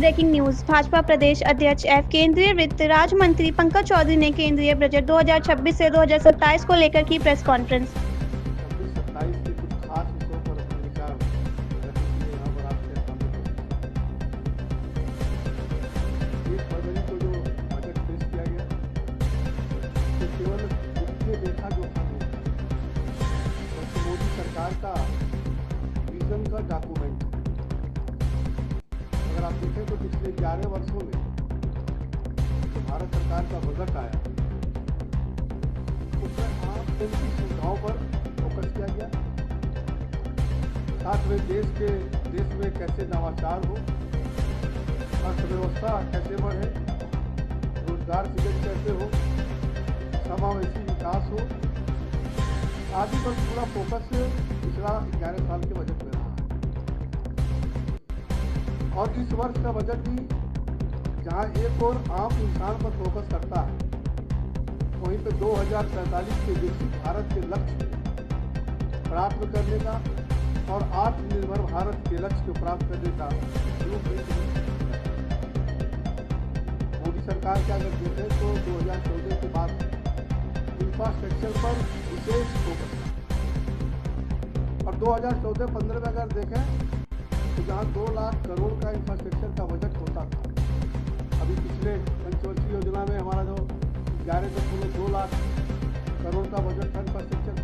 Breaking news. Bhajpa प्रदेश अध्यक्ष एवं केंद्रीय वित्त राज्य मंत्री पंकज चौधरी ने केंद्रीय बजट 2026 से 2027 को लेकर की प्रेस कॉन्फ्रेंस। 26-27 के कुछ खास विषयों पर अपने विचार रखने के लिए यहाँ पर आपके सामने उपस्थित। 1 फरवरी को जो बजट पेश किया गया तो केवल वित्तीय लेखा जोखा नहीं, बल्कि मोदी सरकार का विजन का डॉक्यूमेंट है। अगर आप देखें तो पिछले 11 वर्षों में जो भारत सरकार का बजट आया उसमें आम जन की सुविधाओं पर फोकस किया गया, साथ में देश में कैसे नवाचार हो, अर्थव्यवस्था कैसे बढ़े, रोजगार सृजन कैसे हो, समावेशी विकास हो, आदि पर पूरा फोकस पिछला 11 साल के बजट में रहा है। और इस वर्ष का बजट भी जहां एक और आम इंसान पर फोकस करता है, वहीं पे 2045 के विकसित भारत के लक्ष्य को प्राप्त करने का और आत्मनिर्भर भारत के लक्ष्य को प्राप्त करने का ब्लूप्रिंट मोदी सरकार का अगर देखें तो 2014 के बाद इंफ्रास्ट्रक्चर पर विशेष फोकस था। और 2014-15 में अगर देखें तो जहाँ 2 लाख करोड़ का इंफ्रास्ट्रक्चर का बजट होता था, अभी पिछले पंचवर्षीय योजना में हमारा जो 11.2 लाख करोड़ का बजट था इंफ्रास्ट्रक्चर,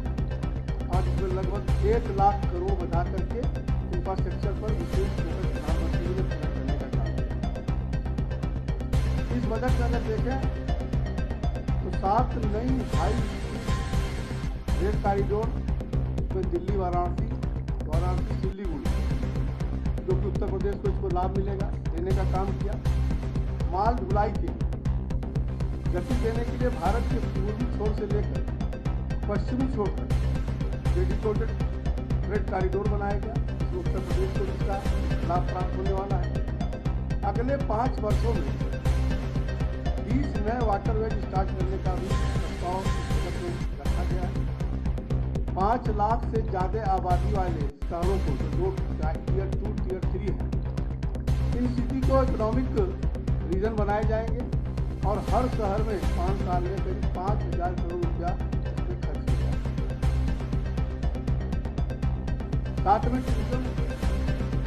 आज इसमें लगभग 1 लाख करोड़ बढ़ा करके इंफ्रास्ट्रक्चर पर विशेष फोकस प्रधानमंत्री ने पूरा करने का काम किया। इस बजट में अगर देखें तो 7 नई हाई रेल कॉरिडोर, इसमें दिल्ली वाराणसी सिलीगुड़ी, जो कि उत्तर प्रदेश को इसको लाभ मिलेगा, देने का काम किया। माल ढुलाई के गति देने के लिए भारत के पूर्वी छोर से लेकर पश्चिमी छोर तक डेडिकेटेड फ्रेट कॉरिडोर बनाया गया, जो उत्तर प्रदेश को इसका लाभ प्राप्त होने वाला है। अगले 5 वर्षों में 20 नए वाटरवेज स्टार्ट करने का भी प्रस्ताव में रखा गया है। 5 लाख से ज्यादा आबादी वाले शहरों को, जो टियर 2 टियर 3 है, इन सिटी को इकोनॉमिक रीजन बनाए जाएंगे और हर शहर में 5 साल में करीब 5,000 करोड़ रुपया इसमें खर्च किया जाएगा। साथ में टूरिज्म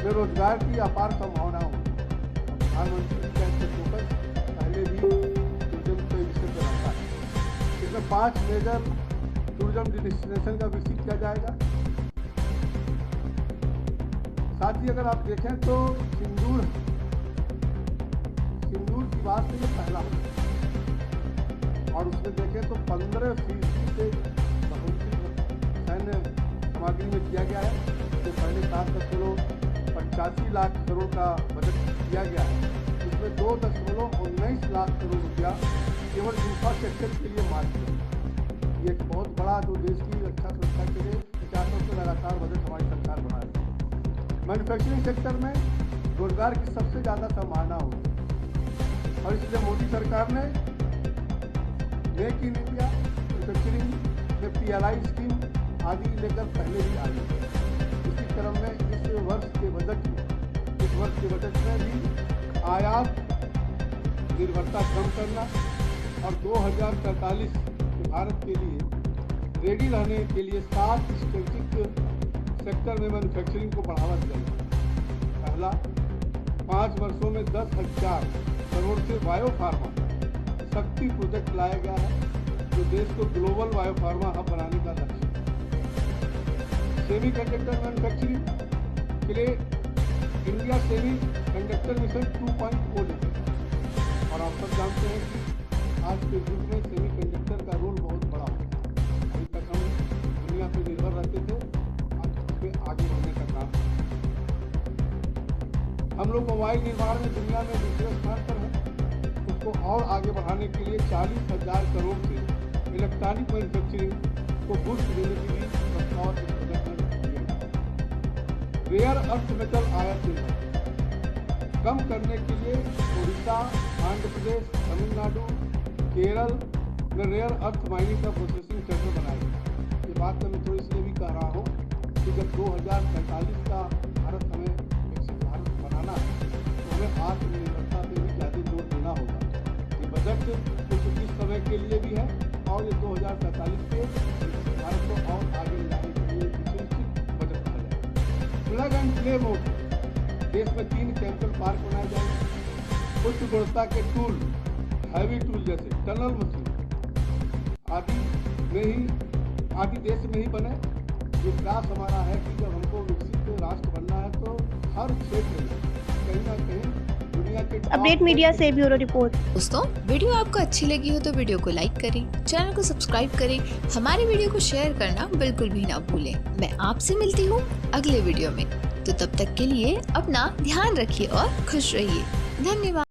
में रोजगार की अपार संभावनाओं, प्रधानमंत्री जी का इससे फोकस पहले भी टूरिज्म के विषय पर रखा है। इसमें 5 मेजर टूरिज्म डेस्टिनेशन का विकसित किया जाएगा। साथ ही अगर आप देखें तो सिंदूर की बात से ये पहला है, और उसमें देखें तो 15% से बढ़ोतरी सैन्य सामग्री में किया गया है। जो पहले 7.85 लाख करोड़ का बजट किया गया है, इसमें 2.19 लाख करोड़ रुपया केवल इंफ्रास्ट्रक्चर के लिए मार्ग किया। ये एक बहुत बड़ा जो देश की रक्षा सुरक्षा के लिए 400 से लगातार बजट हमारी सरकार बना रही है। मैन्युफैक्चरिंग सेक्टर में रोजगार की सबसे ज़्यादा संभावना होगी, और इसलिए मोदी सरकार ने मेक इन इंडिया मैन्युफैक्चरिंग में PLI स्कीम आदि लेकर पहले ही आई है। इसी क्रम में इस वर्ष के बजट में भी आयात निर्भरता कम करना और 2045 भारत के लिए रेडी रहने के लिए 7 स्ट्रेटेजिक सेक्टर में मैन्युफैक्चरिंग को बढ़ावा दिया जाए। पहला, 5 वर्षों में 10,000 करोड़ से बायोफार्मा शक्ति प्रोजेक्ट लाया गया है, जो देश को ग्लोबल बायोफार्मा हब बनाने का लक्ष्य है। सेमी कंडक्टर मैन्युफैक्चरिंग के लिए इंडिया सेमी कंडक्टर मिशन 2.0 लेकर, और आप सब जानते हैं कि आज के युग में सेमी कंडक्टर का रोल बहुत बड़ा होता है। अभी तक हम दुनिया पर निर्भर रहते थे, आज उस पर आगे बढ़ने का काम। हम लोग मोबाइल निर्माण में दुनिया में दूसरे स्थान पर हैं, उसको और आगे बढ़ाने के लिए 40,000 करोड़ से इलेक्ट्रॉनिक मैन्युफैक्चरिंग को बूस्ट देने के लिए प्रस्ताव इस बजट में दिया गया। रेयर अर्थ मेटल आयात निर्भर कम करने के लिए उड़ीसा, आंध्र प्रदेश, तमिलनाडु, केरल में रेयर अर्थ माइनिंग का प्रोसेसिंग सेंटर बनाया गया। ये बात मैं तो इसलिए भी कह रहा हूँ कि जब 2045 का भारत हमें विकसित भारत बनाना है, तो हमें आत्मनिर्भरता पे भी ज़्यादा जोर देना होगा। ये बजट कुछ इस समय के लिए भी है और ये 2047 के विकसित भारत को और आगे ले जाने के लिए सुनिश्चित बजट कहा जाएगा। प्लग एंड प्ले मोड देश में 3 केमिकल पार्क बनाए जाएंगे। उच्च गुणवत्ता के टूल, हैवी टूल जैसे टनल मशीन आदि देश में ही बने। ये प्रयास हमारा है कि जब हमको विकसित राष्ट्र बनना है तो हर क्षेत्र में कहीं ना कहीं दुनिया के अपडेट मीडिया से ब्यूरो रिपोर्ट। दोस्तों, वीडियो आपको अच्छी लगी हो तो वीडियो को लाइक करें, चैनल को सब्सक्राइब करें, हमारी वीडियो को शेयर करना बिल्कुल भी ना भूलें। मैं आपसे मिलती हूँ अगले वीडियो में, तो तब तक के लिए अपना ध्यान रखिए और खुश रहिए। धन्यवाद।